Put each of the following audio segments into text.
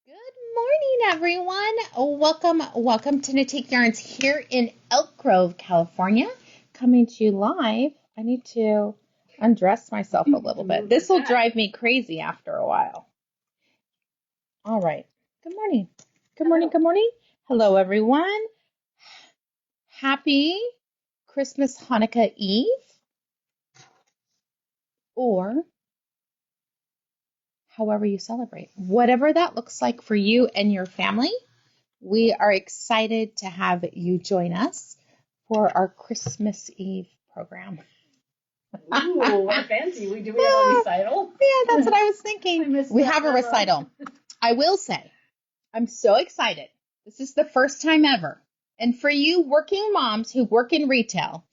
Good morning, everyone. Welcome to Natique Yarns here in Elk Grove, California. Coming to you live. I need to undress myself a little bit. This will drive me crazy after a while. All right. Good morning. Good morning. Good morning. Hello, everyone. Happy Christmas, Hanukkah Eve, or however you celebrate. Whatever that looks like for you and your family. We are excited to have you join us for our Christmas Eve program. Ooh, we're fancy. Do we have a recital? Yeah, that's what I was thinking. We have a recital. I will say, I'm so excited. This is the first time ever. And for you working moms who work in retail,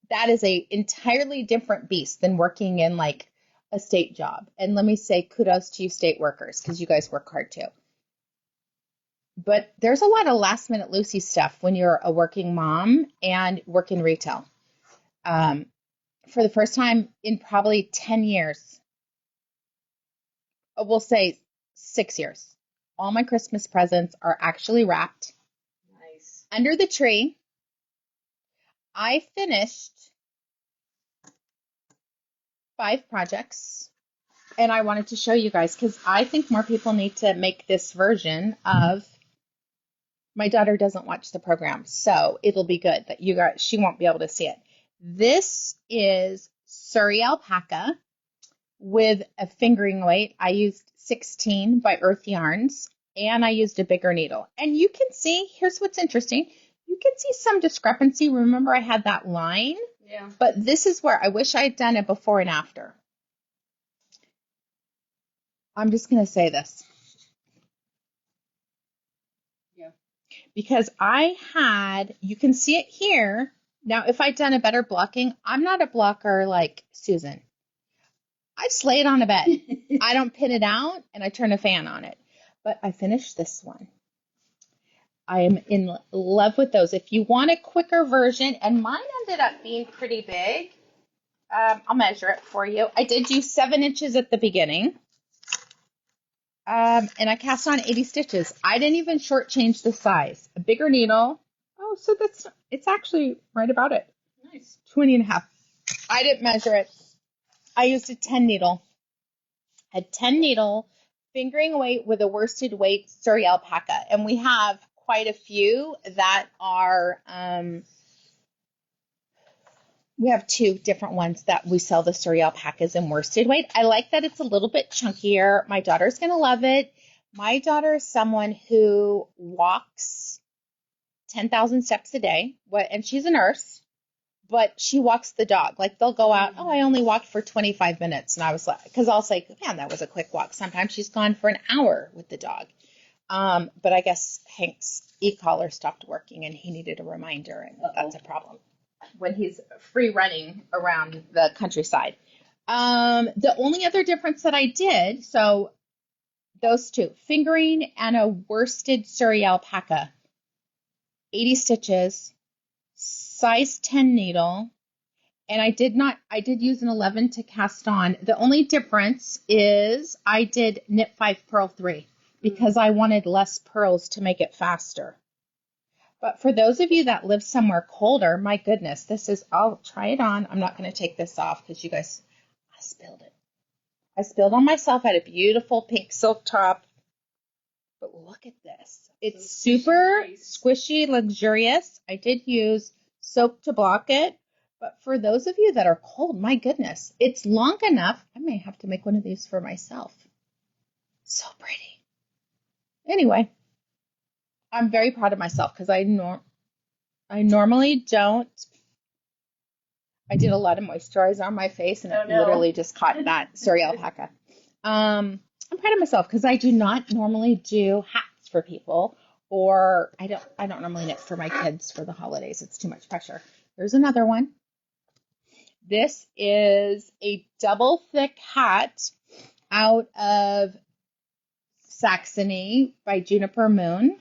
that is an entirely different beast than working in like a state job. And let me say kudos to you state workers because you guys work hard too. But there's a lot of last minute Lucy stuff when you're a working mom and work in retail. For the first time in probably 10 years, we'll say 6 years, all my Christmas presents are actually wrapped. Nice. Under the tree. I finished 5 projects and I wanted to show you guys because I think more people need to make this version of. My daughter doesn't watch the program, so it'll be good that you guys, she won't be able to see it. This is Surrey alpaca with a fingering weight. I used 16 by Earth Yarns, and I used a bigger needle. And you can see, here's what's interesting. You can see some discrepancy. Remember I had that line? Yeah. But this is where I wish I had done it before and after. I'm just going to say this. Because I had, you can see it here. Now, if I'd done a better blocking, I'm not a blocker like Susan. I just lay it on a bed. I don't pin it out, and I turn a fan on it. But I finished this one. I am in love with those. If you want a quicker version, and mine ended up being pretty big, I'll measure it for you. I did use 7 inches at the beginning. And I cast on 80 stitches. I didn't even shortchange the size. A bigger needle. Oh, so it's actually right about it. Nice. 20 and a half. I didn't measure it. I used a 10 needle. A 10 needle fingering weight with a worsted weight Surrey alpaca. And we have quite a few that are, we have 2 different ones that we sell the Surrey alpacas in worsted weight. I like that it's a little bit chunkier. My daughter's going to love it. My daughter is someone who walks 10,000 steps a day, and she's a nurse, but she walks the dog. Like they'll go out, oh, I only walked for 25 minutes. And I was like, because I'll say, man, that was a quick walk. Sometimes she's gone for an hour with the dog. But I guess Hank's e-collar stopped working and he needed a reminder, and that's a problem when he's free running around the countryside. The only other difference that I did, so those 2, fingering and a worsted Surrey alpaca, 80 stitches, size 10 needle, and I did use an 11 to cast on. The only difference is I did knit 5, purl 3 because I wanted less pearls to make it faster. But for those of you that live somewhere colder, my goodness, I'll try it on. I'm not going to take this off because you guys, I spilled it. I spilled on myself. I had a beautiful pink silk top. But look at this. It's super squishy, luxurious. I did use soap to block it. But for those of you that are cold, my goodness, it's long enough. I may have to make one of these for myself. So pretty. Anyway. I'm very proud of myself because I normally don't. I did a lot of moisturizer on my face and it literally just caught that Surrey alpaca. I'm proud of myself because I do not normally do hats for people, or I don't normally knit for my kids for the holidays. It's too much pressure. There's another one. This is a double thick hat out of Saxony by Juniper Moon.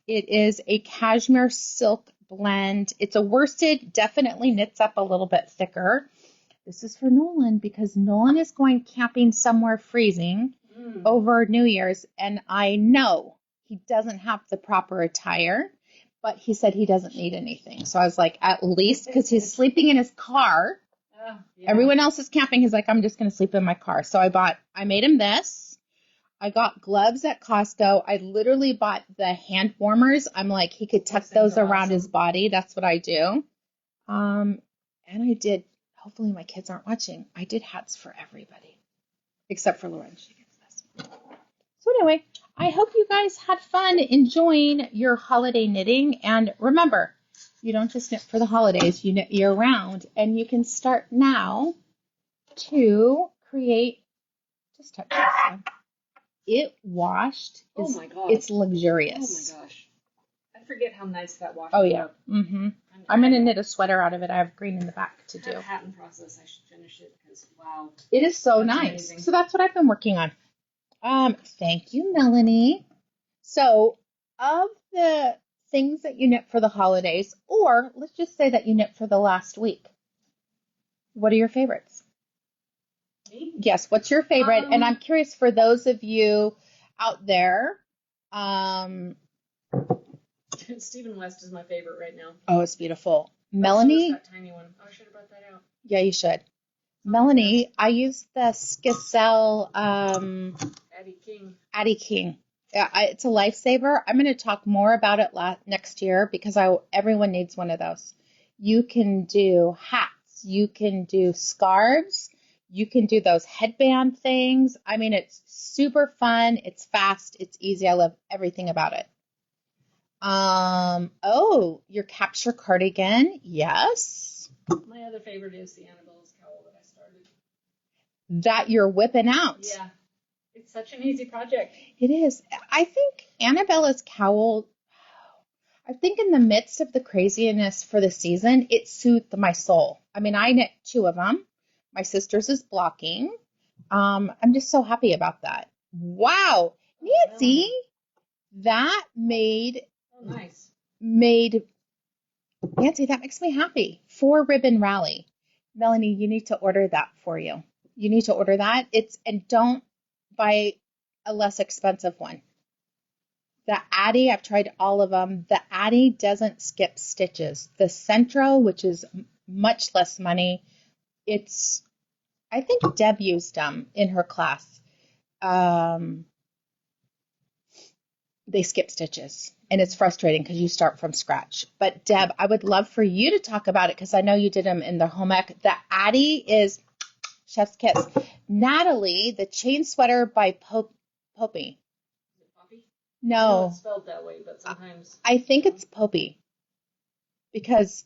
It is a cashmere silk blend. It's a worsted, definitely knits up a little bit thicker. This is for Nolan because Nolan is going camping somewhere freezing over New Year's, and I know He doesn't have the proper attire, but he said he doesn't need anything. So I was like, at least, because he's sleeping in his car. Yeah. Everyone else is camping. He's like, I'm just going to sleep in my car. So I made him this. I got gloves at Costco. I literally bought the hand warmers. I'm like, he could tuck those around his body. That's what I do. And I did, hopefully my kids aren't watching. I did hats for everybody, except for Lauren. She gets this. So anyway, I hope you guys had fun enjoying your holiday knitting. And remember, you don't just knit for the holidays, you knit year round. And you can start now to create, just touch this one. It washed. Oh my gosh. It's luxurious. Oh my gosh. I forget how nice that wash. Oh yeah. Mm-hmm. I'm going to knit a sweater out of it. I have green in the back to do. That hat and process, I should finish it because wow. It is so That's nice. amazing. So that's what I've been working on. Thank you, Melanie. So of the things that you knit for the holidays, or let's just say that you knit for the last week, what are your favorites? Me? Yes, what's your favorite? And I'm curious for those of you out there. Stephen West is my favorite right now. Oh, it's beautiful. Melanie. That tiny one. Oh, I should have brought that out. Yeah, you should. Melanie, I use the Skissel Addie King. Yeah, it's a lifesaver. I'm going to talk more about it next year because everyone needs one of those. You can do hats. You can do scarves. You can do those headband things. I mean, it's super fun. It's fast. It's easy. I love everything about it. Oh, your capture cardigan. Yes. My other favorite is the Annabelle's cowl that I started. That you're whipping out. Yeah. It's such an easy project. It is. I think Annabella's cowl, I think in the midst of the craziness for the season, it soothed my soul. I mean, I knit 2 of them. My sister's is blocking. I'm just so happy about that. Wow. Nancy, that made... Oh, nice. Nancy, that makes me happy. 4 ribbon rally. Melanie, you need to order that for you. You need to order that. And don't buy a less expensive one. The Addie, I've tried all of them. The Addie doesn't skip stitches. The Centro, which is much less money, I think Deb used them in her class. They skip stitches, and it's frustrating because you start from scratch. But Deb, I would love for you to talk about it because I know you did them in the home ec. The Addie is chef's kiss. Natalie, the chain sweater by Poppy. Is it Poppy? No. I know it's spelled that way, but sometimes. I think it's Poppy because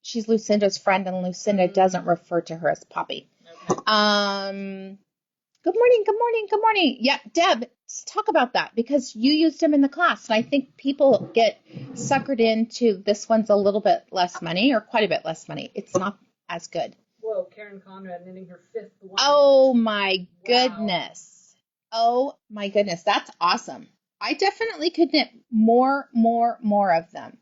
she's Lucinda's friend, and Lucinda doesn't refer to her as Poppy. Okay. Good morning, good morning, good morning. Yeah, Deb, talk about that because you used them in the class, and I think people get suckered into this one's a little bit less money or quite a bit less money. It's not as good. Whoa, Karen Conrad knitting her 5th one. Oh, my goodness. Wow. Oh, my goodness. That's awesome. I definitely could knit more of them.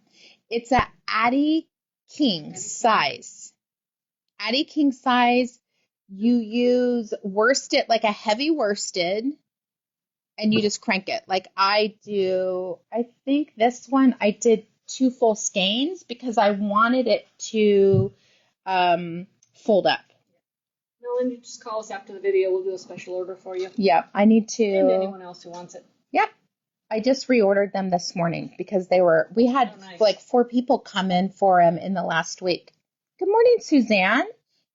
It's a Addie King size. Addie King size. You use worsted, like a heavy worsted, and you just crank it. Like I do, I think this one I did 2 full skeins because I wanted it to fold up. Melanie, just call us after the video. We'll do a special order for you. Yeah, I need to. And anyone else who wants it. Yep. I just reordered them this morning because we had like 4 people come in for them in the last week. Good morning, Suzanne.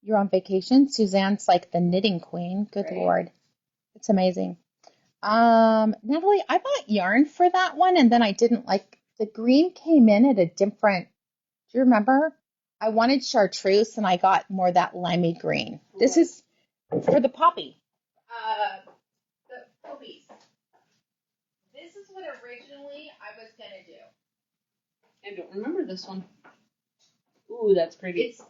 You're on vacation. Suzanne's like the knitting queen. Good Lord. It's amazing. Natalie, I bought yarn for that one, and then I didn't like, the green came in at a different, do you remember? I wanted chartreuse, and I got more that limey green. This is for the poppy. The poppies. This is what originally I was going to do. I don't remember this one. Ooh, that's pretty. It's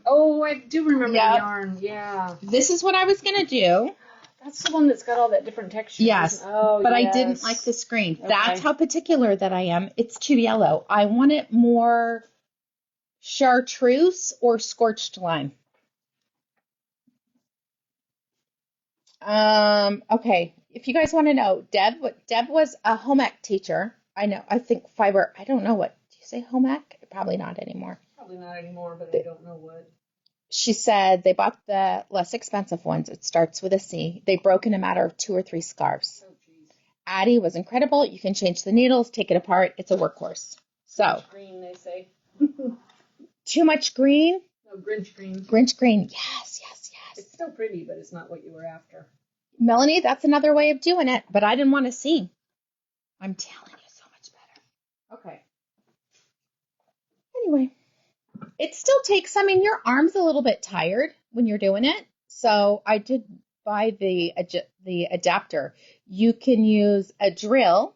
Oh, I do remember the yarn. Yeah. This is what I was gonna do. That's the one that's got all that different texture. Yes. Oh, but yes. I didn't like the screen. Okay. That's how particular that I am. It's too yellow. I want it more chartreuse or scorched lime. Okay. If you guys want to know, Deb was a home ec teacher. I know. I think fiber. I don't know what. Do you say home ec? Probably not anymore. Probably not anymore, but I don't know what. She said they bought the less expensive ones. It starts with a C. They broke in a matter of 2 or 3 scarves. Oh, jeez. Addie was incredible. You can change the needles, take it apart. It's a workhorse. So Green, they say. too much green? No, Grinch green. Grinch green. Yes, yes, yes. It's still pretty, but it's not what you were after. Melanie, that's another way of doing it, but I didn't want to see. I'm telling you, so much better. Okay. Anyway, it still takes, I mean, your arm's a little bit tired when you're doing it. So I did buy the adapter. You can use a drill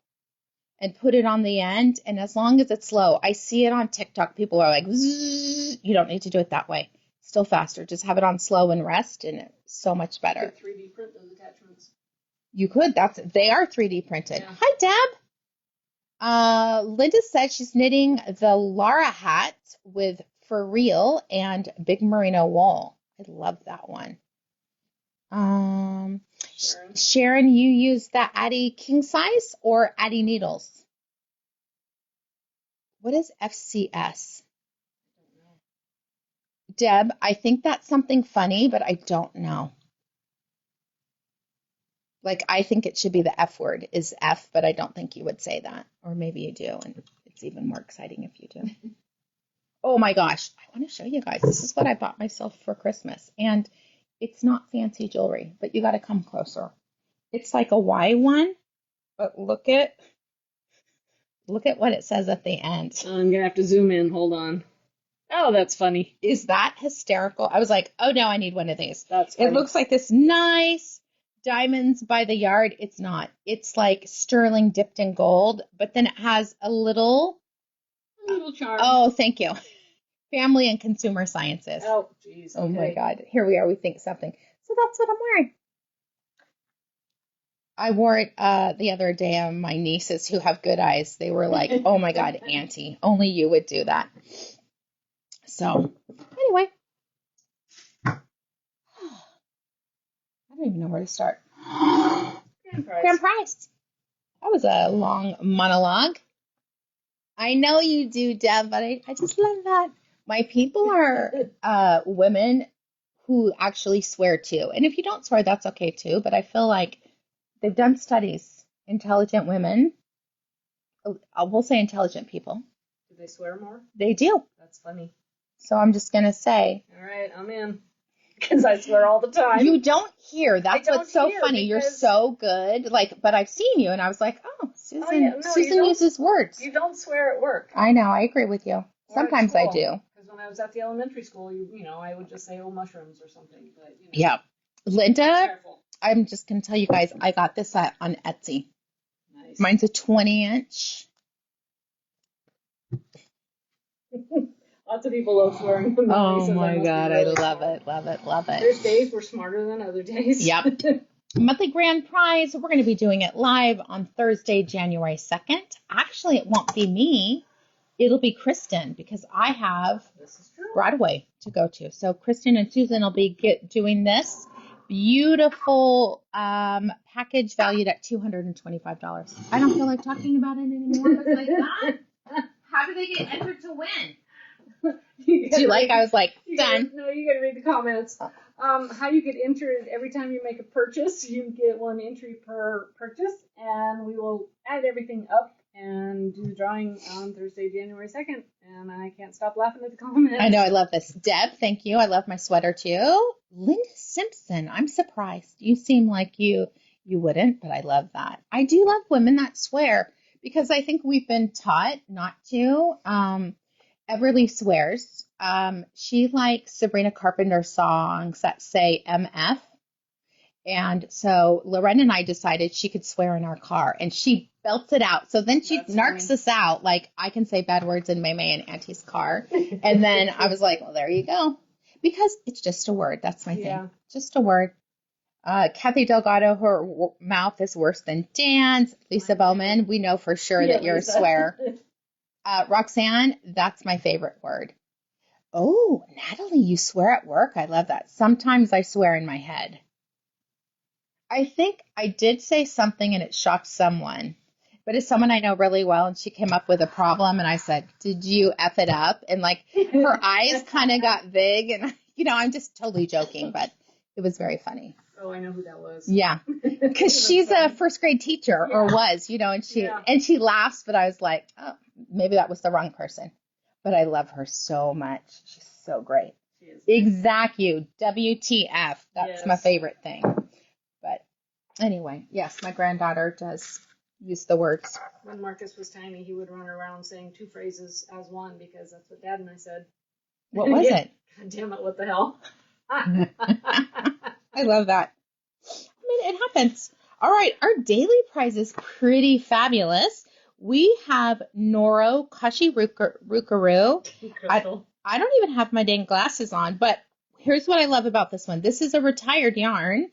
and put it on the end, and as long as it's low, I see it on TikTok. People are like, zzz. You don't need to do it that way. Still faster. Just have it on slow and rest, and it's so much better. You could 3D print those attachments. You could. They are 3D printed. Yeah. Hi, Deb. Linda said she's knitting the Lara hat with For Real and Big Merino wool. I love that one. Sharon, you use the Addie king size or Addie needles? What is FCS? Deb, I think that's something funny, but I don't know. Like, I think it should be the F word is F, but I don't think you would say that. Or maybe you do, and it's even more exciting if you do. Oh my gosh, I want to show you guys. This is what I bought myself for Christmas. And it's not fancy jewelry, but you got to come closer. It's like a Y one, but look at what it says at the end. I'm going to have to zoom in. Hold on. Oh, that's funny. Is that hysterical? I was like, oh no, I need one of these. That's funny. It looks like this nice diamonds by the yard. It's not. It's like sterling dipped in gold, but then it has a little charm. Oh, thank you. Family and consumer sciences. Oh, jeez. Oh my God. Here we are. We think something. So that's what I'm wearing. I wore it the other day on my nieces who have good eyes. They were like, oh my God, Auntie, only you would do that. So anyway, I don't even know where to start. Grand prize. That was a long monologue. I know you do, Deb, but I just love that. My people are women who actually swear too. And if you don't swear, that's okay too. But I feel like they've done studies. Intelligent women, we'll say intelligent people. Do they swear more? They do. That's funny. So I'm just going to say. All right, I'm in. Because I swear all the time. You don't hear. That's what's so funny. You're so good. Like, but I've seen you, and I was like, oh, Susan. Susan uses words. You don't swear at work. I know. I agree with you. Sometimes I do. Because when I was at the elementary school, you know, I would just say, oh, mushrooms or something. But Yeah, Linda. Careful. I'm just gonna tell you guys. I got this on Etsy. Nice. Mine's a 20-inch. Lots of people love swearing. Oh my God, I love it, love it, love it. There's days we're smarter than other days. Yep. Monthly grand prize. We're going to be doing it live on Thursday, January 2nd. Actually, it won't be me. It'll be Kristen because I have Broadway to go to. So Kristen and Susan will be doing this beautiful package valued at $225. I don't feel like talking about it anymore. But like that, how do they get entered to win? I was like, done. No, you gotta read the comments. How you get entered every time you make a purchase, you get 1 entry per purchase, and we will add everything up and do the drawing on Thursday, January 2nd. And I can't stop laughing at the comments. I know, I love this. Deb, thank you. I love my sweater too. Linda Simpson, I'm surprised. You seem like you wouldn't, but I love that. I do love women that swear because I think we've been taught not to. Everly swears. She likes Sabrina Carpenter songs that say MF. And so Lorraine and I decided she could swear in our car, and she belts it out. So then she narcs us out. Like, I can say bad words in Maymay and Auntie's car. And then I was like, well, there you go. Because it's just a word. That's my thing. Just a word. Kathy Delgado, her mouth is worse than Dan's. Lisa Bowman, we know for sure that you're a swear. Roxanne, that's my favorite word. Oh, Natalie, you swear at work? I love that. Sometimes I swear in my head. I think I did say something and it shocked someone, but it's someone I know really well, and she came up with a problem, and I said, "Did you F it up?" And like her eyes kind of got big, and I'm just totally joking, but it was very funny. Oh, I know who that was. Yeah, because she's a first grade teacher or was, and she laughs, but I was like, oh, maybe that was the wrong person. But I love her so much. She's so great. She is. Exactly. WTF. That's my Yes. favorite thing. But anyway, yes, my granddaughter does use the words. When Marcus was tiny, he would run around saying two phrases as one because that's what Dad and I said. What was it? God damn it, what the hell? I love that. I mean, it happens. All right, our daily prize is pretty fabulous. We have Noro Kashi Rukaru. I don't even have my dang glasses on, but here's what I love about this one. This is a retired yarn.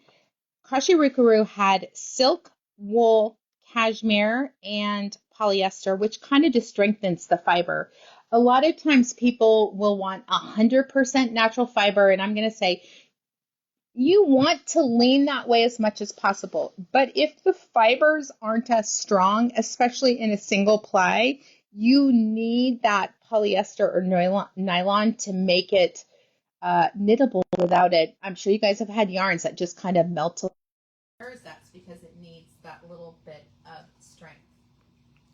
Kashi Rukaru had silk, wool, cashmere, and polyester, which kind of just strengthens the fiber. A lot of times people will want 100% natural fiber, and I'm going to say you want to lean that way as much as possible. But if the fibers aren't as strong, especially in a single ply, you need that polyester or nylon to make it knittable without it. I'm sure you guys have had yarns that just kind of melt. That's because it needs that little bit of strength.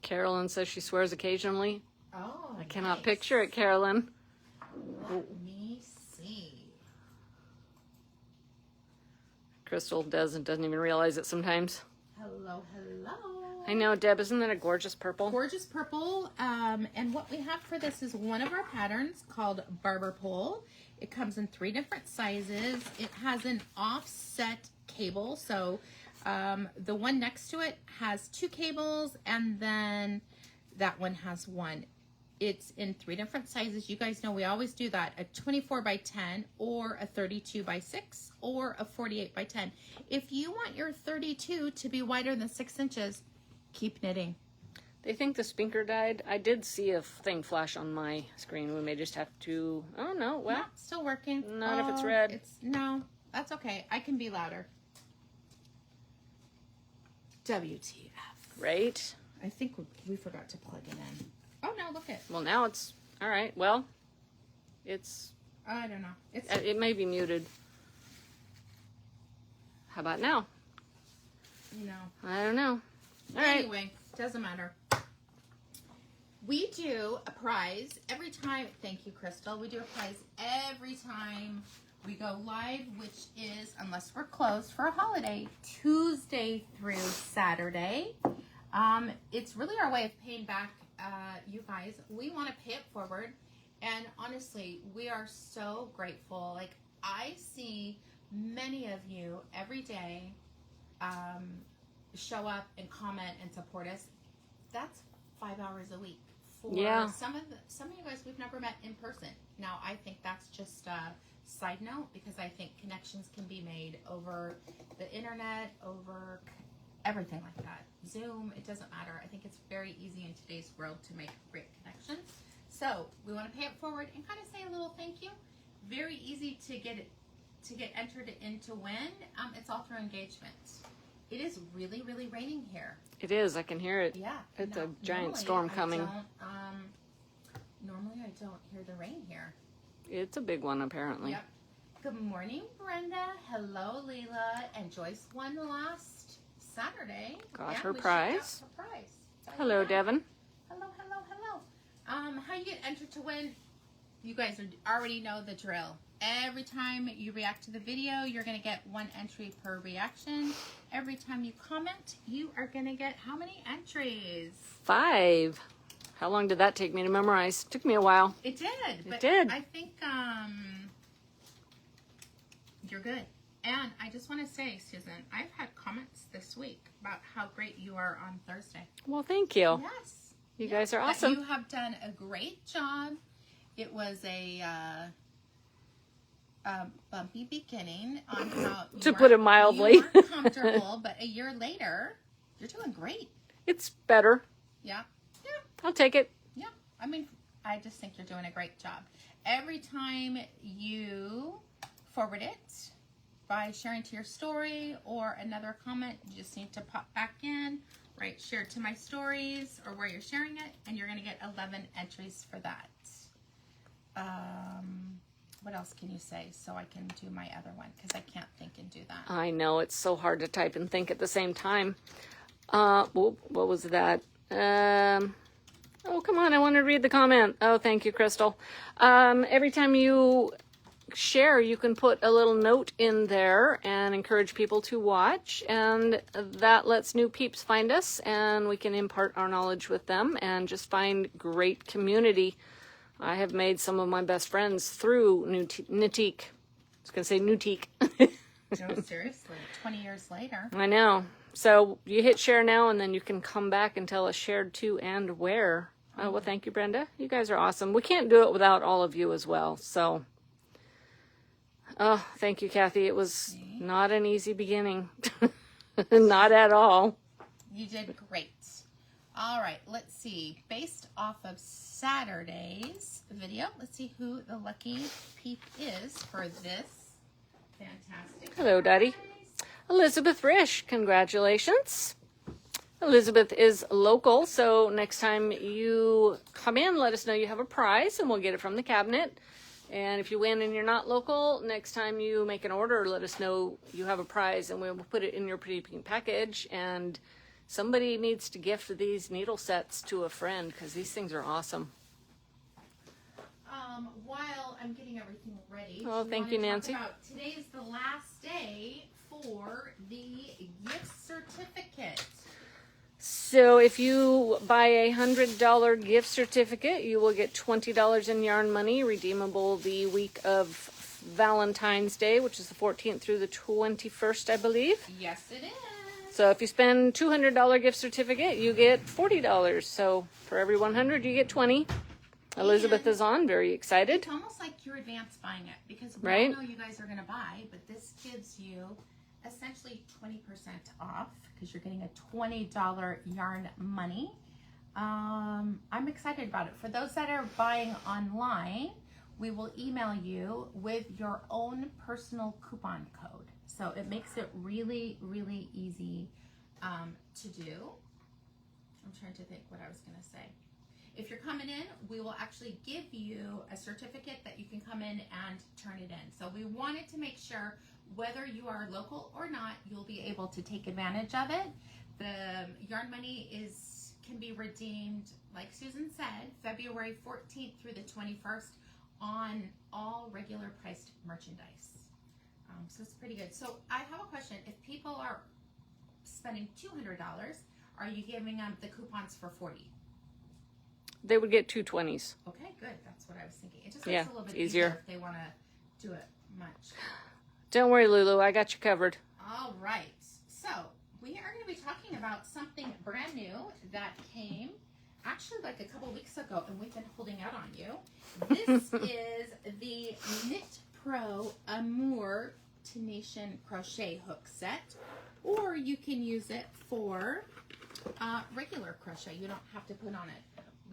Carolyn says she swears occasionally. Oh, I cannot nice. picture it, Carolyn. Let me see. Crystal doesn't even realize it sometimes. Hello. I know, Deb, isn't that a gorgeous purple? Gorgeous purple. And what we have for this is one of our patterns called Barber Pole. It comes in 3 different sizes. It has an offset cable. So the one next to it has 2 cables, and then that one has 1. It's in 3 different sizes. You guys know we always do that, a 24 by 10 or a 32 by 6 or a 48 by 10. If you want your 32 to be wider than 6 inches, keep knitting. They think the spinker died. I did see a thing flash on my screen. We may just have to... Oh, no. Well, no, still working. Not if it's red. No, that's okay. I can be louder. WTF. Right? I think we forgot to plug it in. Oh, no, look it. Well, now it's... All right. Well, it's... I don't know. It may be muted. How about now? No. I don't know. All right. Anyway, doesn't matter. We do a prize every time. Thank you, Crystal. We do a prize every time we go live, which is, unless we're closed for a holiday, Tuesday through Saturday. It's really our way of paying back you guys. We want to pay it forward. And honestly, we are so grateful. Like, I see many of you every day show up and comment and support us. That's 5 hours a week. For some of you guys we've never met in person. Now, I think that's just a side note, because I think connections can be made over the internet, over everything like that. Zoom, it doesn't matter. I think it's very easy in today's world to make great connections. So we want to pay it forward and kind of say a little thank you. Very easy to get entered in to win. It's all through engagement. It is really, really raining here. It is. I can hear it. Yeah. It's a giant storm coming. Normally I don't hear the rain here. It's a big one, apparently. Yep. Good morning, Brenda. Hello, Leila. And Joyce won last Saturday. Got her prize. Hello, Yeah. Devin. Hello. How you get entered to win? You guys already know the drill. Every time you react to the video, you're going to get 1 entry per reaction. Every time you comment, you are going to get how many entries? 5. How long did that take me to memorize? Took me a while. It did. It did. I think you're good. And I just want to say, Susan, I've had comments this week about how great you are on Thursday. Well, thank you. Yes. You guys are awesome. You have done a great job. It was a bumpy beginning on how to put it mildly. You weren't comfortable, but a year later, you're doing great. It's better. Yeah. I'll take it. Yeah. I mean, I just think you're doing a great job. Every time you forward it, by sharing to your story or another comment. You just need to pop back in, write share to my stories or where you're sharing it, and you're going to get 11 entries for that. What else can you say so I can do my other one? Because I can't think and do that. I know, it's so hard to type and think at the same time. What was that? Oh, come on, I want to read the comment. Oh, thank you, Crystal. Every time you share, you can put a little note in there and encourage people to watch, and that lets new peeps find us, and we can impart our knowledge with them and just find great community. I have made some of my best friends through Nutique. I was going to say Nutique. No, seriously, 20 years later. I know. So you hit share now, and then you can come back and tell us shared to and where. Oh, well, thank you, Brenda. You guys are awesome. We can't do it without all of you as well. So, oh, thank you, Kathy. It was not an easy beginning. Not at all. You did great. All right, let's see. Based off of Saturday's video, let's see who the lucky peep is for this fantastic. Hello, Daddy. Elizabeth Rish, congratulations. Elizabeth is local, so next time you come in, let us know you have a prize, and we'll get it from the cabinet. And if you win and you're not local, next time you make an order, let us know you have a prize, and we'll put it in your pretty pink package. And somebody needs to gift these needle sets to a friend, because these things are awesome. While I'm getting everything ready, oh, thank you, Nancy. Today is the last day for the gift certificate. So if you buy a $100 gift certificate, you will get $20 in yarn money, redeemable the week of Valentine's Day, which is the 14th through the 21st, I believe. Yes, it is. So if you spend $200 gift certificate, you get $40. So for every 100, you get 20. Elizabeth is on, very excited. It's almost like you're advance buying it, because we right? all know you guys are going to buy, but this gives you essentially 20% off because you're getting a $20 yarn money. I'm excited about it. For those that are buying online, we will email you with your own personal coupon code. So it makes it really, really easy to do. I'm trying to think what I was going to say. If you're coming in, we will actually give you a certificate that you can come in and turn it in. So we wanted to make sure whether you are local or not, you'll be able to take advantage of it. The yarn money can be redeemed, like Susan said, February 14th through the 21st on all regular priced merchandise. So it's pretty good. So I have a question. If people are spending $200, are you giving them the coupons for $40? They would get 2 20s. Okay, good. That's what I was thinking. It just makes it a little bit easier if they want to do it much. Don't worry, Lulu. I got you covered. All right. So we are going to be talking about something brand new that came actually like a couple weeks ago, and we've been holding out on you. This is the Knit Pro Amour Tunisian Crochet Hook Set, or you can use it for regular crochet. You don't have to put on it.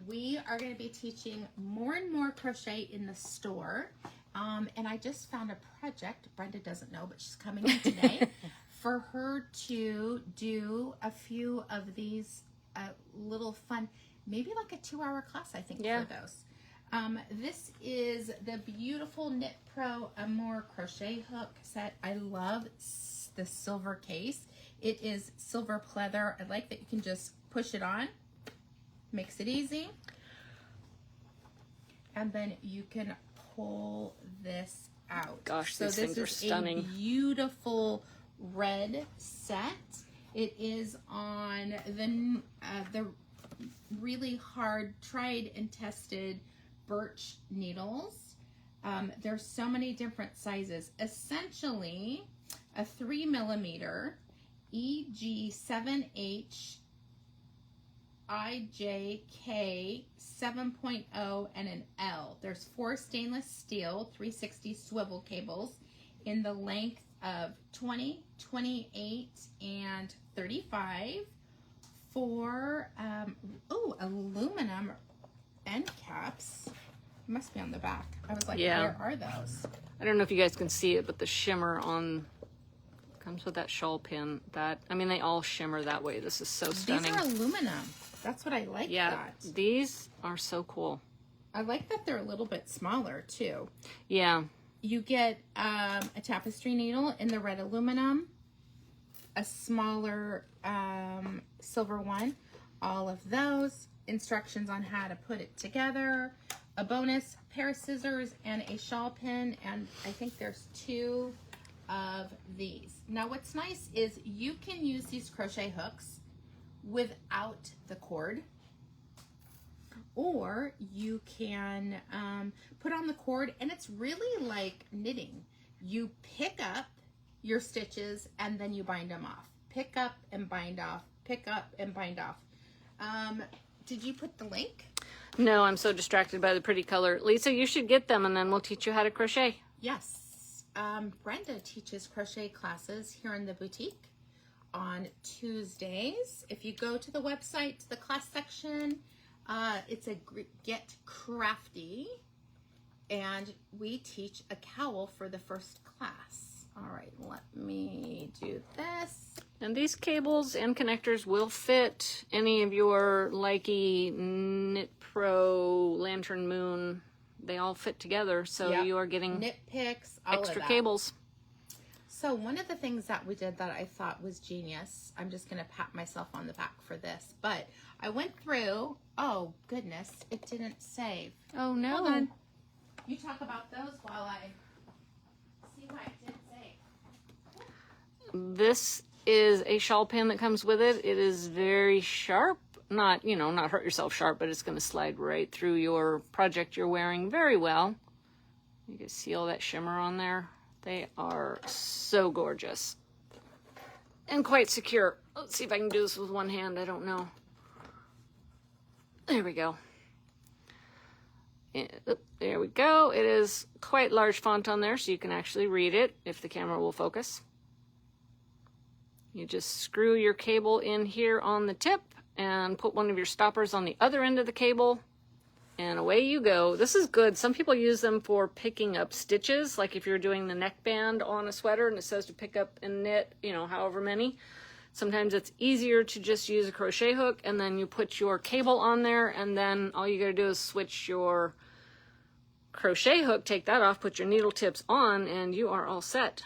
We are going to be teaching more and more crochet in the store. And I just found a project, Brenda doesn't know, but she's coming in today, for her to do a few of these little fun, maybe like a 2-hour class, I think, for those. This is the beautiful Knit Pro Amour Crochet Hook Set. I love the silver case. It is silver pleather. I like that you can just push it on. Makes it easy. And then you can pull this out. Gosh, these things are stunning. This is a beautiful red set. It is on the really hard, tried and tested birch needles. There's so many different sizes. Essentially, a 3mm EG7H IJK 7.0 and an L. There's 4 stainless steel 360 swivel cables in the length of 20, 28, and 35. 4 aluminum end caps. Must be on the back. I was like, where are those? I don't know if you guys can see it, but the shimmer on Comes with that shawl pin. That, I mean, they all shimmer that way. This is so stunning. These are aluminum. That's what I like. Yeah, that. these are so cool. I like that they're a little bit smaller too. Yeah. You get a tapestry needle in the red aluminum, a smaller silver one, all of those, instructions on how to put it together, a bonus pair of scissors, and a shawl pin, and I think there's 2 of these. Now what's nice is you can use these crochet hooks without the cord, or you can put on the cord, and it's really like knitting. You pick up your stitches and then you bind them off. Pick up and bind off. Pick up and bind off. Did you put the link? No, I'm so distracted by the pretty color. Lisa, you should get them and then we'll teach you how to crochet. Yes. Brenda teaches crochet classes here in the boutique on Tuesdays. If you go to the website, to the class section, it's a Get Crafty, and we teach a cowl for the first class. All right, let me do this. And these cables and connectors will fit any of your Likey, Knit Pro, Lantern Moon. They all fit together, so Yep. you are getting Knit picks, all extra of that. cables. So one of the things that we did that I thought was genius, I'm just going to pat myself on the back for this, but I went through, oh goodness, it didn't save. Oh no. Hold on. You talk about those while I see why it didn't save. This is a shawl pin that comes with it. It is very sharp. Not, you know, not hurt yourself sharp, but it's going to slide right through your project you're wearing very well. You can see all that shimmer on there. They are so gorgeous and quite secure. Let's see if I can do this with one hand. I don't know. There we go. There we go. It is quite large font on there, so you can actually read it if the camera will focus. You just screw your cable in here on the tip and put one of your stoppers on the other end of the cable, and away you go. This is good. Some people use them for picking up stitches, like if you're doing the neckband on a sweater and it says to pick up and knit, you know, however many. Sometimes it's easier to just use a crochet hook, and then you put your cable on there, and then all you gotta do is switch your crochet hook, take that off, put your needle tips on, and you are all set,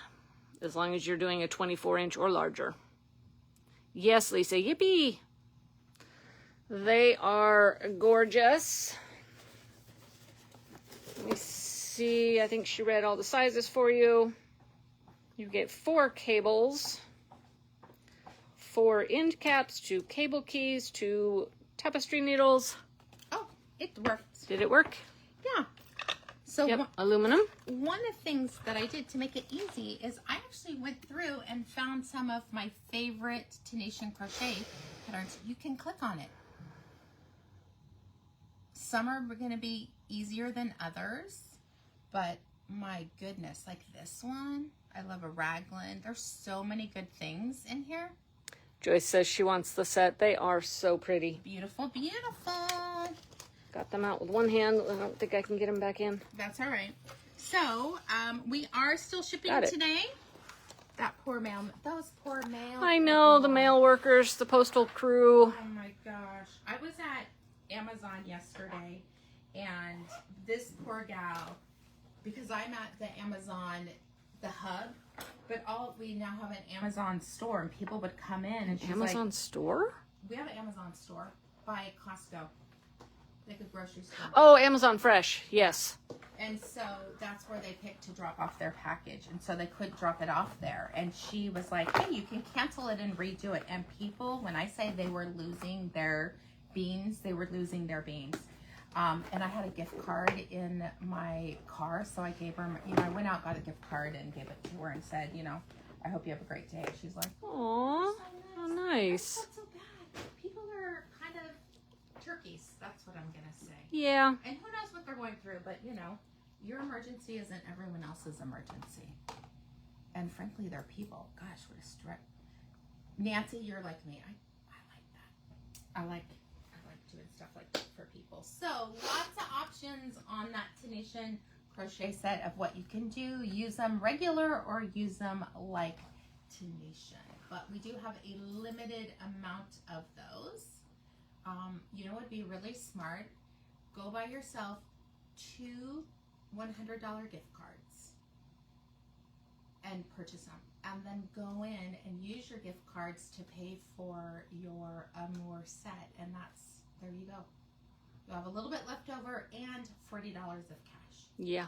as long as you're doing a 24-inch or larger. Yes, Lisa, yippee! They are gorgeous. Let me see, I think she read all the sizes for you. You get 4 cables, 4 end caps, 2 cable keys, 2 tapestry needles. Oh, it worked. Did it work? Yeah. So Yep, aluminum. one of the things that I did to make it easy is I actually went through and found some of my favorite Tunisian crochet patterns. You can click on it. Some are going to be easier than others, but my goodness, like this one, I love a raglan. There's so many good things in here. Joyce says she wants the set. They are so pretty. Beautiful, beautiful. Got them out with one hand. I don't think I can get them back in. That's all right. So, we are still shipping today. That poor mail, those poor mail. I know, the mail workers, the postal crew. Oh my gosh. I was at Amazon yesterday, and this poor gal, because I'm at the Amazon, the hub, but we now have an Amazon store, and people would come in and she's Amazon like, store? we have an Amazon store by Costco, like a grocery store. Oh, Amazon Fresh, yes. And so that's where they picked to drop off their package. And so they couldn't drop it off there. And she was like, hey, you can cancel it and redo it. And people, when I say they were losing their beans, they were losing their beans. And I had a gift card in my car. So I gave her, I went out, got a gift card and gave it to her and said, I hope you have a great day. She's like, Aw, how nice. that's not so bad. People are kind of turkeys. That's what I'm going to say. Yeah. And who knows what they're going through, but your emergency isn't everyone else's emergency. And frankly, they're people. Gosh, what a stress. Nancy, you're like me. I like that. I like doing stuff like that for people. So lots of options on that Tunisian crochet set of what you can do. Use them regular or use them like Tunisian, but we do have a limited amount of those. You know what would be really smart? Go buy yourself 2 $100 gift cards and purchase them, and then go in and use your gift cards to pay for your Amour set, and there you go. You'll have a little bit left over and $40 of cash. Yeah.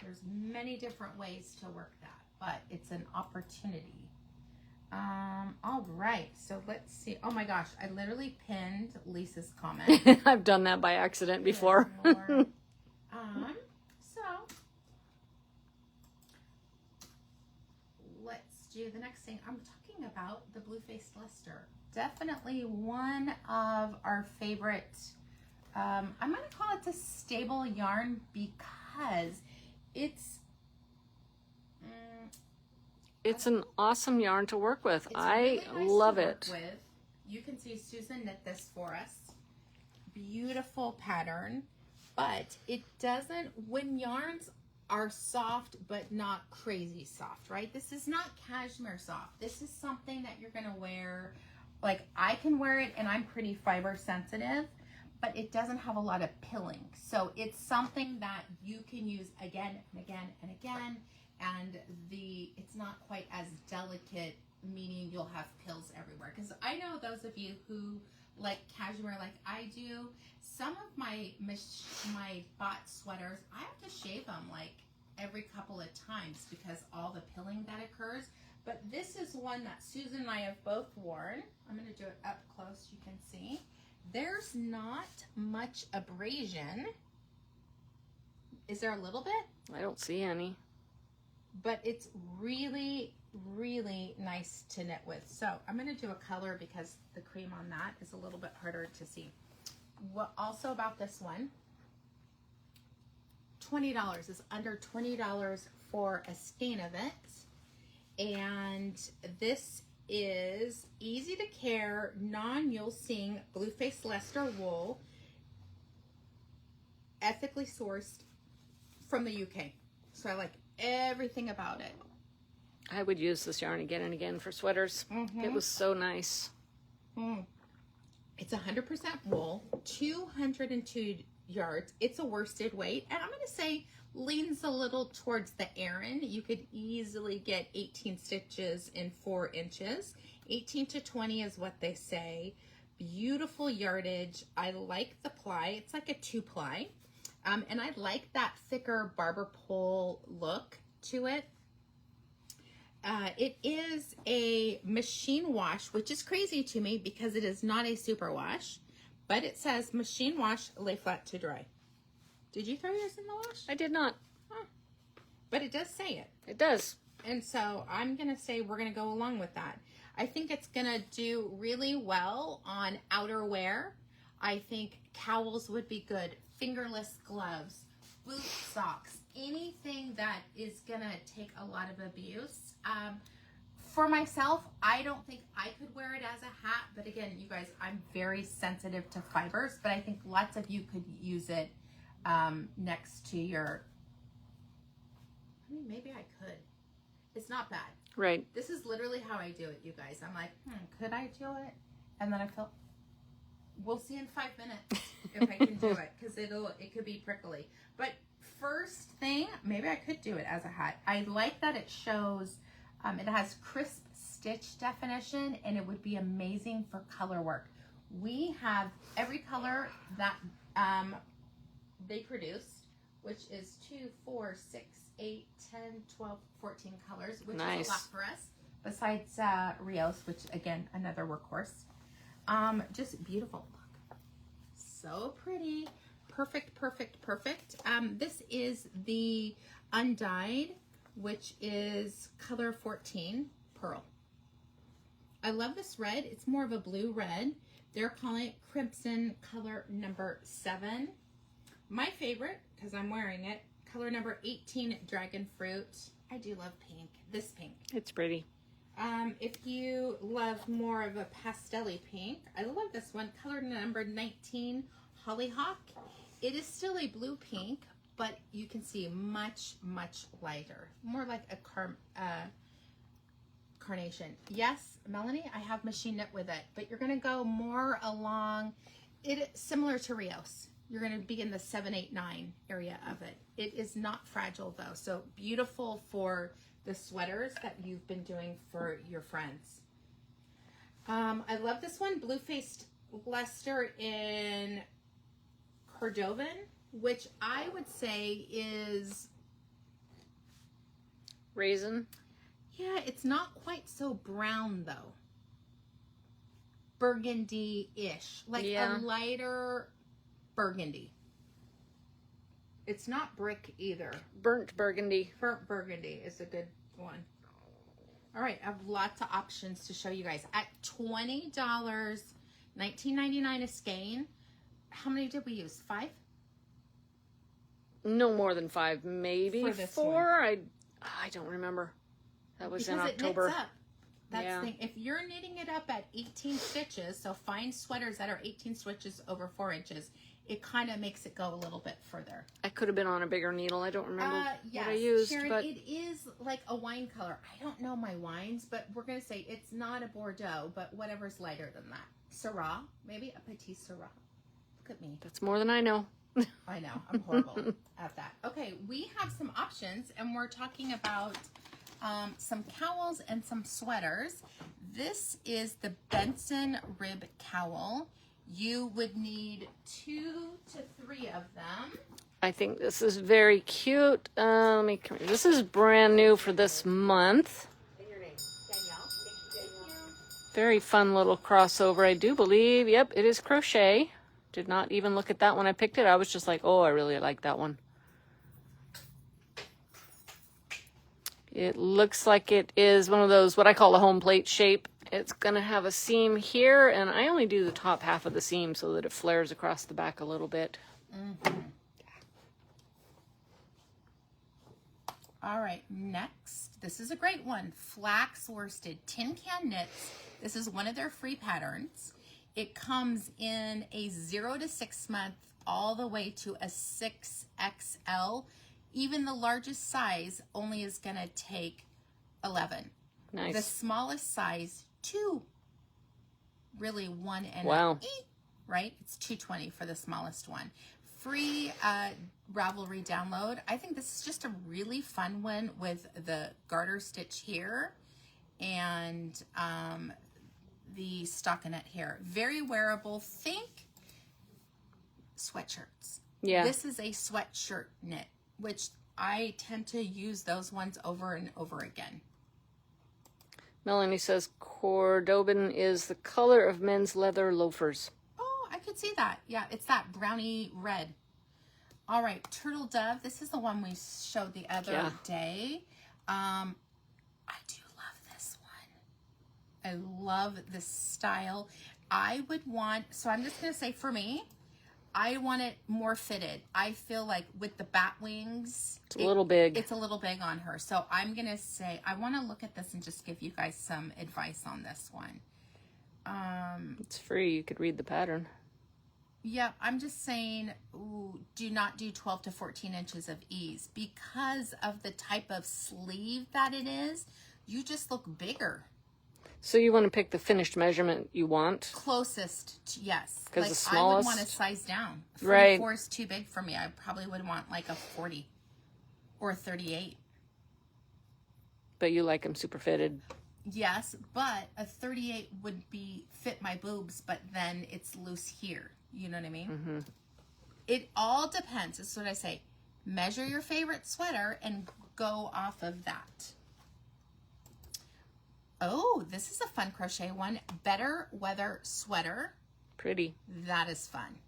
There's many different ways to work that, but it's an opportunity. All right, so let's see. Oh my gosh, I literally pinned Lisa's comment. I've done that by accident before. So let's do the next thing. I'm talking about the blue-faced Leicester. Definitely one of our favorite. I'm going to call it a stable yarn because it's an awesome yarn to work with. I really nice love to work it. with. You can see Susan knit this for us. Beautiful pattern, but it doesn't, when yarns are soft but not crazy soft, right? This is not cashmere soft. This is something that you're gonna wear, like I can wear it and I'm pretty fiber sensitive, but it doesn't have a lot of pilling. So it's something that you can use again and again and again, and it's not quite as delicate, meaning you'll have pills everywhere. Because I know those of you who like cashmere like I do, some of my bought sweaters, I have to shave them like every couple of times because all the pilling that occurs. But this is one that Susan and I have both worn. I'm going to do it up close, you can see. There's not much abrasion. Is there a little bit? I don't see any. But it's really, really nice to knit with. So I'm going to do a color because the cream on that is a little bit harder to see. What also about this one, $20 is under $20 for a skein of it. And this is easy to care, non-mulesing blue-faced Leicester wool, ethically sourced from the UK. So I like everything about it. I would use this yarn again and again for sweaters. It was so nice. It's 100% wool, 202 yards. It's a worsted weight, and I'm going to say leans a little towards the Aran. You could easily get 18 stitches in 4 inches. 18 to 20 is what they say. Beautiful yardage. I like the ply. It's like a 2-ply. And I like that thicker barber pole look to it. It is a machine wash, which is crazy to me because it is not a super wash, but it says machine wash, lay flat to dry. Did you throw yours in the wash? I did not. Huh. But it does say it. It does. And so I'm going to say we're going to go along with that. I think it's going to do really well on outerwear. I think cowls would be good. Fingerless gloves, boot socks, anything that is going to take a lot of abuse. For myself, I don't think I could wear it as a hat. But again, you guys, I'm very sensitive to fibers. But I think lots of you could use it next to your... I mean, maybe I could. It's not bad. Right. This is literally how I do it, you guys. I'm like, could I do it? And then I feel... We'll see in 5 minutes if I can do it, because it could be prickly. But first thing, maybe I could do it as a hat. I like that it shows, it has crisp stitch definition, and it would be amazing for color work. We have every color that they produce, which is 2, 4, 6, 8, 10, 12, 14 colors, which is a lot for us. Besides Rios, which again, another workhorse. Just beautiful. Look. So pretty. Perfect, perfect, perfect. This is the undyed, which is color 14, Pearl. I love this red. It's more of a blue red. They're calling it Crimson, color number 7. My favorite, because I'm wearing it, color number 18, Dragon Fruit. I do love pink. This pink. It's pretty. If you love more of a pastel-y pink, I love this one, color number 19, Hollyhock. It is still a blue pink, but you can see much, much lighter. More like a carnation. Yes, Melanie, I have machine knit with it, but you're going to go more along it, similar to Rios. You're going to be in the 7, 8, 9 area of it. It is not fragile though, so beautiful for the sweaters that you've been doing for your friends. I love this one, blue-faced Leicester in Cordovan, which I would say is Raisin. Yeah, it's not quite so brown though. Burgundy-ish, like a lighter burgundy. It's not brick either. Burnt burgundy. Burnt burgundy is a good one. All right, I have lots of options to show you guys. At $20, $19.99 a skein. How many did we use? 5? No more than 5, maybe For this 4. I don't remember. That was because in October. It knits up. That's the thing. If you're knitting it up at 18 stitches, so find sweaters that are 18 stitches over 4 inches, it kind of makes it go a little bit further. I could have been on a bigger needle. I don't remember Yes, what I used. Sharon, but it is like a wine color. I don't know my wines, but we're going to say it's not a Bordeaux, but whatever's lighter than that. Syrah, maybe a Petit Syrah. Look at me. that's more than I know. I know, I'm horrible at that. Okay, we have some options, and we're talking about some cowls and some sweaters. This is the Benson Rib Cowl. You would need 2 to 3 of them. I think this is very cute. Let me come here. This is brand new for this month. Your name, Danielle. Thank you. Very fun little crossover, I do believe. Yep, it is crochet. Did not even look at that when I picked it. I was just like, oh, I really like that one. It looks like it is one of those, what I call a home plate shape. It's going to have a seam here, and I only do the top half of the seam so that it flares across the back a little bit. All right, next, this is a great one. Flax worsted tin can knits. This is one of their free patterns. It comes in a 0 to 6 month all the way to a 6XL. Even the largest size only is going to take 11. Nice. The smallest size, 2. Really 1 and wow. Right? It's 220 for the smallest one. Free Ravelry download. I think this is just a really fun one with the garter stitch here and the stockinette here. Very wearable. Think sweatshirts. Yeah. This is a sweatshirt knit, which I tend to use those ones over and over again. Melanie says Cordovan is the color of men's leather loafers. Oh, I could see that. Yeah, it's that brownie red. All right, Turtle Dove. This is the one we showed the other day. I do love this one. I love this style. I would want, so I'm just going to say for me, I want it more fitted. I feel like with the bat wings, it's a little big. It's a little big on her. So I'm going to say, I want to look at this and just give you guys some advice on this one. It's free. You could read the pattern. Yeah, I'm just saying, do not do 12 to 14 inches of ease. Because of the type of sleeve that it is, you just look bigger. So you want to pick the finished measurement you want? Closest, to, yes. Because like, the smallest? I would want to size down. 44 right. is too big for me. I probably would want like a 40 or a 38. But you like them super fitted. Yes, but a 38 would be fit my boobs, but then it's loose here. You know what I mean? Mm-hmm. It all depends. That's what I say. Measure your favorite sweater and go off of that. Oh, this is a fun crochet one. Better Weather Sweater. Pretty. That is fun.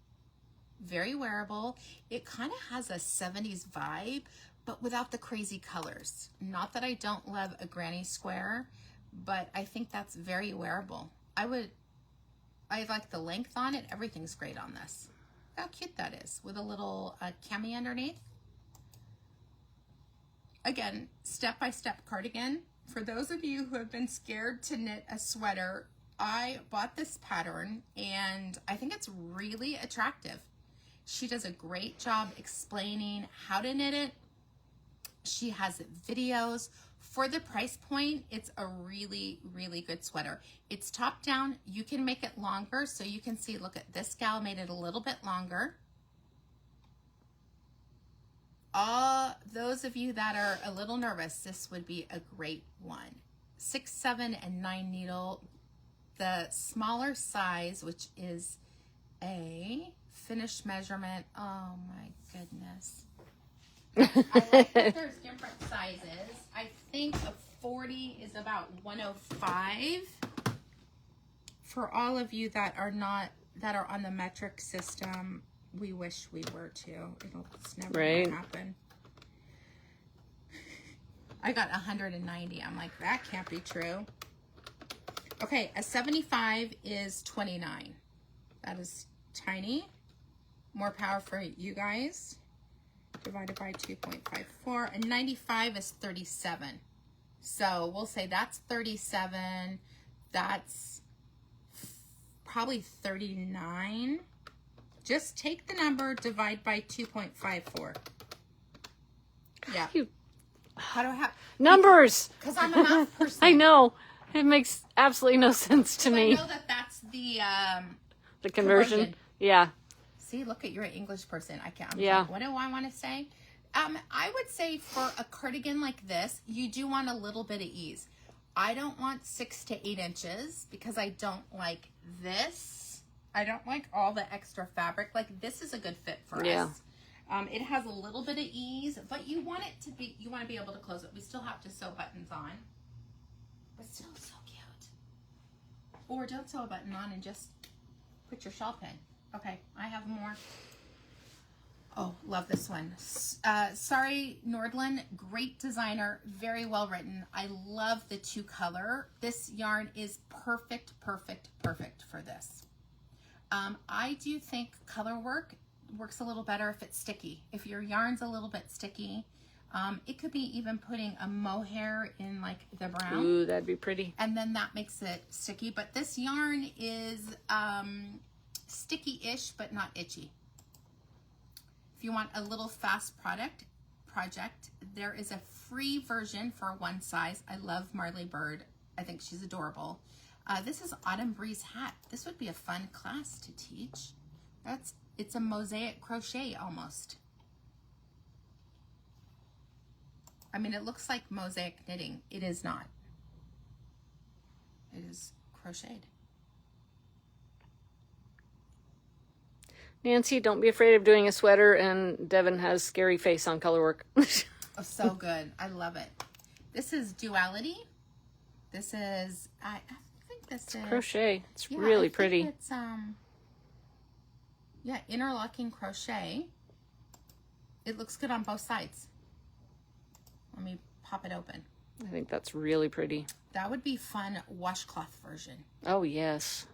Very wearable. It kind of has a 70s vibe, but without the crazy colors. Not that I don't love a granny square, but I think that's very wearable. I like the length on it. Everything's great on this. How cute that is with a little cami underneath. Again, step-by-step cardigan. For those of you who have been scared to knit a sweater, I bought this pattern and I think it's really attractive. She does a great job explaining how to knit it. She has videos For the price point, it's a really, really good sweater. It's top down. You can make it longer, so you can see, look at this gal made it a little bit longer. All those of you that are a little nervous, this would be a great one. 6, 7, and 9 needle. The smaller size, which is a finished measurement. Oh my goodness. I like that there's different sizes. I think a 40 is about 105. For all of you that are on the metric system, we wish we were too. It's never gonna happen. I got 190. I'm like, that can't be true. Okay, a 75 is 29. That is tiny. More power for you guys. Divided by 2.54. And 95 is 37. So we'll say that's 37. That's probably 39. Just take the number, divide by 2.54. Yeah. How do I have numbers? Because I'm a math person. I know. It makes absolutely no sense to me. I know that that's the conversion. Yeah. See, look at, you're an English person. I can't. Yeah. What do I want to say? I would say for a cardigan like this, you do want a little bit of ease. I don't want 6 to 8 inches because I don't like this. I don't like all the extra fabric. Like, this is a good fit for us. It has a little bit of ease, but you want it to be, you want to be able to close it. We still have to sew buttons on, but still so cute. Or don't sew a button on and just put your shawl pin. Okay, I have more. Oh, love this one. Sorry, Nordland, great designer, very well written. I love the 2 color. This yarn is perfect, perfect, perfect for this. I do think color work works a little better if it's sticky. If your yarn's a little bit sticky, it could be even putting a mohair in like the brown. Ooh, that'd be pretty. And then that makes it sticky. But this yarn is sticky-ish, but not itchy. If you want a little fast project, there is a free version for one size. I love Marley Bird. I think she's adorable. This is Autumn Breeze hat. This would be a fun class to teach. It's a mosaic crochet almost. I mean, it looks like mosaic knitting. It is not. It is crocheted. Nancy, don't be afraid of doing a sweater, and Devin has scary face on color work. Oh, so good. I love it. This is Duality. This is, I think this is crochet. It's really pretty. It's, yeah, interlocking crochet. It looks good on both sides. Let me pop it open. I think that's really pretty. That would be fun washcloth version. Oh, yes.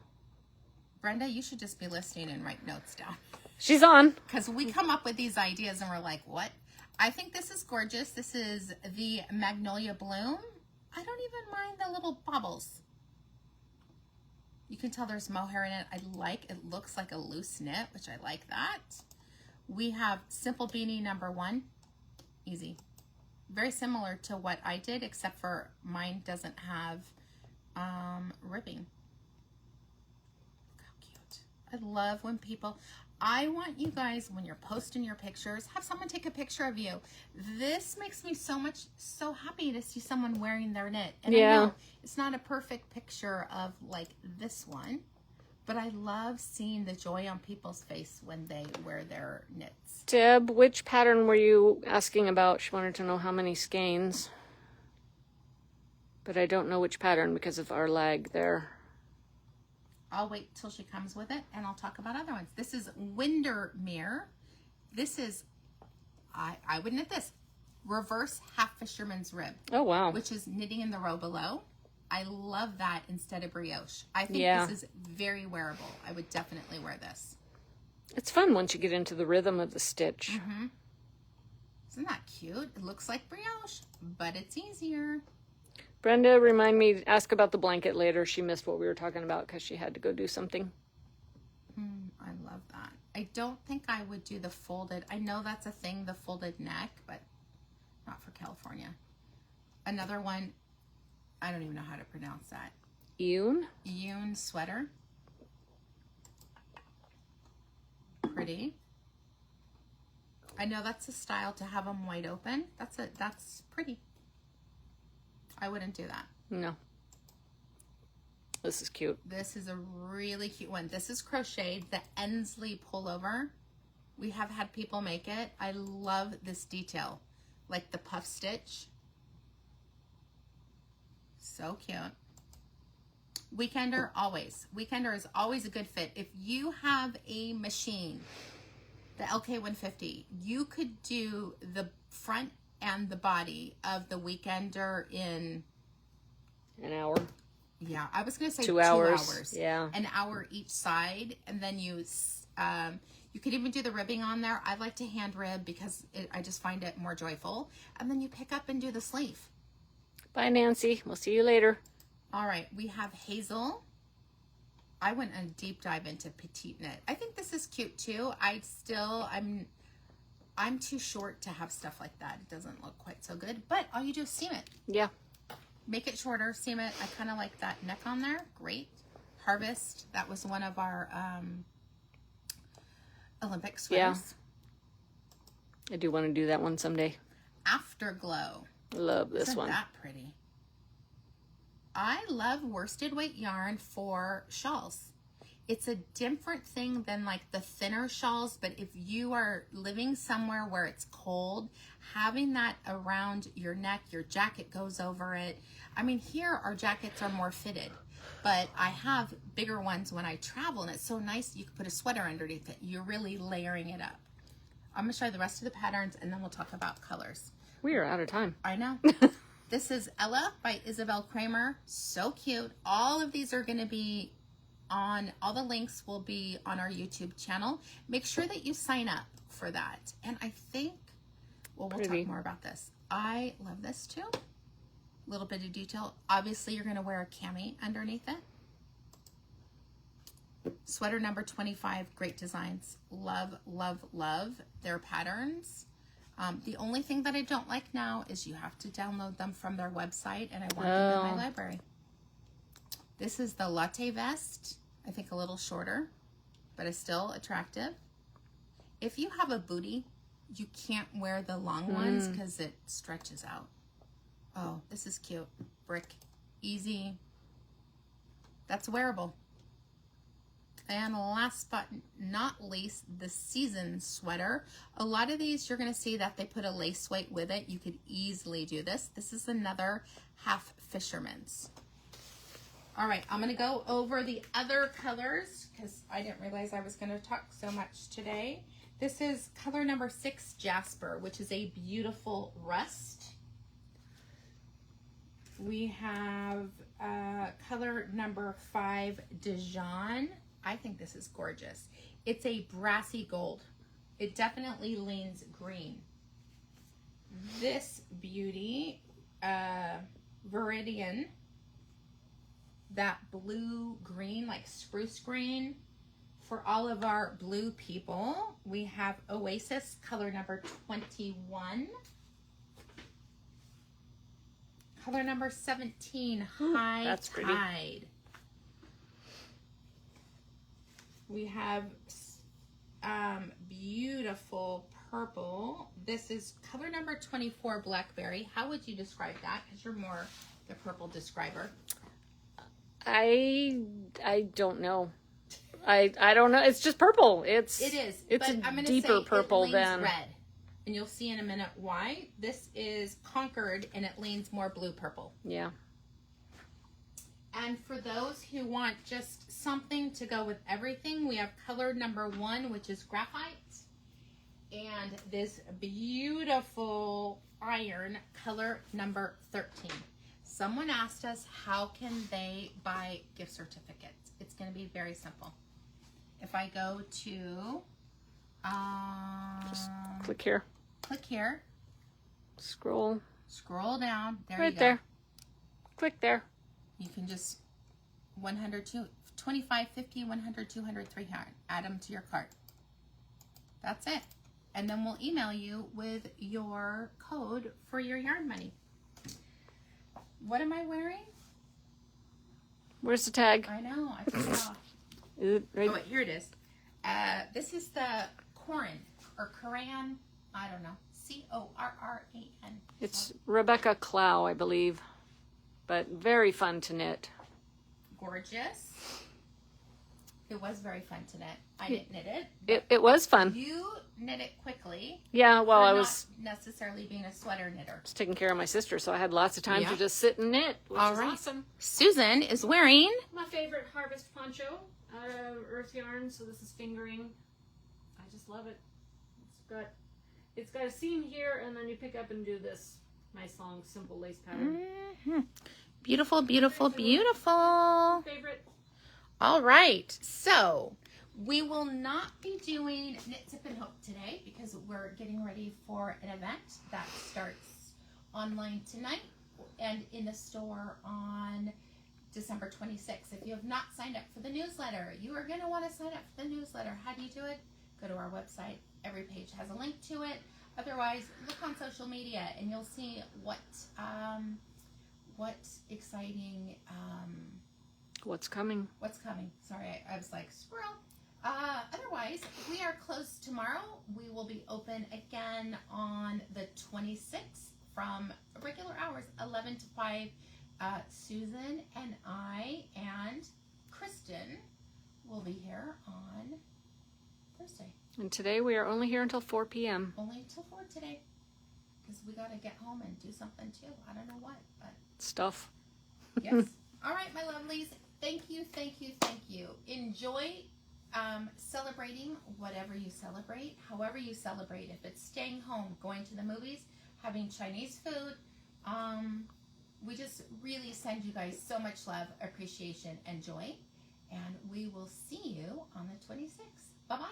Brenda, you should just be listening and write notes down. She's on. Because we come up with these ideas and we're like, what? I think this is gorgeous. This is the Magnolia Bloom. I don't even mind the little bobbles. You can tell there's mohair in it. It looks like a loose knit, which I like that. We have Simple Beanie number 1. Easy. Very similar to what I did, except for mine doesn't have ribbing. Look how cute. I love when I want you guys, when you're posting your pictures, have someone take a picture of you. This makes me so happy to see someone wearing their knit. And I know it's not a perfect picture of like this one, but I love seeing the joy on people's face when they wear their knits. Deb, which pattern were you asking about? She wanted to know how many skeins. But I don't know which pattern because of our lag there. I'll wait till she comes with it and I'll talk about other ones. This is Windermere. This is, I would knit this. Reverse half fisherman's rib. Oh, wow. Which is knitting in the row below. I love that instead of brioche. I think this is very wearable. I would definitely wear this. It's fun once you get into the rhythm of the stitch. Mm-hmm. Isn't that cute? It looks like brioche, but it's easier. Brenda, remind me, ask about the blanket later. She missed what we were talking about because she had to go do something. I love that. I don't think I would do the folded. I know that's a thing, the folded neck, but not for California. Another one, I don't even know how to pronounce that. Yun sweater. Pretty. I know that's a style to have them wide open. That's pretty. I wouldn't do that. No. This is cute. This is a really cute one. This is crocheted, the Ensley pullover. We have had people make it. I love this detail, like the puff stitch. So cute. Weekender, always. Weekender is always a good fit. If you have a machine, the LK150, you could do the front and the body of the Weekender in an hour. Yeah, I was going to say 2 hours. Yeah. An hour each side. And then you could even do the ribbing on there. I like to hand rib because I just find it more joyful. And then you pick up and do the sleeve. Bye, Nancy. We'll see you later. All right, we have Hazel. I went a deep dive into petite knit. I think this is cute too. I'm too short to have stuff like that. It doesn't look quite so good, but all you do is seam it. Yeah. Make it shorter, seam it. I kind of like that neck on there. Great. Harvest. That was one of our Olympic sweaters. Yeah. I do want to do that one someday. Afterglow. Love this one. Isn't that pretty? I love worsted weight yarn for shawls. It's a different thing than like the thinner shawls, but if you are living somewhere where it's cold, having that around your neck, your jacket goes over it. I mean, here our jackets are more fitted, but I have bigger ones when I travel, and it's so nice you can put a sweater underneath it. You're really layering it up. I'm going to show you the rest of the patterns, and then we'll talk about colors. We are out of time. I know. This is Ella by Isabel Kramer. So cute. All of these are going to be on, all the links will be on our YouTube channel. Make sure that you sign up for that. And I think, well, we'll talk more about this. I love this too. A little bit of detail. Obviously, you're going to wear a cami underneath it. Sweater number 25, great designs. Love, love, love their patterns. The only thing that I don't like now is you have to download them from their website, and I want them in my library. This is the latte vest. I think a little shorter, but it's still attractive. If you have a booty, you can't wear the long ones because it stretches out. Oh, this is cute. Brick. Easy. That's wearable. And last but not least, the season sweater. A lot of these, you're going to see that they put a lace weight with it. You could easily do this. This is another half fisherman's. All right, I'm going to go over the other colors because I didn't realize I was going to talk so much today. This is color number 6, Jasper, which is a beautiful rust. We have color number 5, Dijon. I think this is gorgeous. It's a brassy gold. It definitely leans green. This beauty, Viridian, that blue green, like spruce green. For all of our blue people, we have Oasis, color number 21. Color number 17, High that's pretty. Tide. We have beautiful purple. This is color number 24, Blackberry. How would you describe that? Because you're more the purple describer. I don't know. I don't know. It's just purple. It is. It's but I'm gonna deeper say purple it than red. And you'll see in a minute why. This is Concord, and it leans more blue purple. Yeah. And for those who want just something to go with everything, we have color number 1, which is graphite. And this beautiful iron, color number 13. Someone asked us, how can they buy gift certificates? It's going to be very simple. If I go to... just click here. Click here. Scroll. Scroll down. There right you go. there. Click there. You can just 25, 50, 100, 200, 300. Add them to your cart. That's it. And then we'll email you with your code for your yarn money. What am I wearing? Where's the tag? I know. I took it off. Is it right? Oh, wait, here it is. This is the Coran or Koran. I don't know. Corran. It's Rebecca Clow, I believe, but very fun to knit. Gorgeous. It was very fun to knit. I didn't knit it. It was fun. You knit it quickly. Yeah, well, I not was necessarily being a sweater knitter. taking care of my sister, so I had lots of time Yeah. to just sit and knit, which All is right. awesome. Susan is wearing. My favorite harvest poncho out of Earth Yarn, so this is fingering. I just love it. It's got a seam here, and then you pick up and do this nice long simple lace pattern. Mm-hmm. Beautiful, beautiful, beautiful. Favorite. All right, so we will not be doing Knit, Tip, and Hook today because we're getting ready for an event that starts online tonight and in the store on December 26th. If you have not signed up for the newsletter, you are going to want to sign up for the newsletter. How do you do it? Go to our website. Every page has a link to it. Otherwise, look on social media and you'll see what exciting What's coming? what's coming. Sorry, I was like, squirrel. Otherwise, we are closed tomorrow. We will be open again on the 26th from regular hours, 11 to 5. Susan and I and Kristen will be here on Thursday. And today we are only here until 4 p.m. Only until 4 today. Because we got to get home and do something too. I don't know what, but Stuff. yes. All right, my lovelies. Thank you, thank you, thank you. Enjoy celebrating whatever you celebrate, however you celebrate. If it's staying home, going to the movies, having Chinese food, we just really send you guys so much love, appreciation, and joy. And we will see you on the 26th. Bye-bye.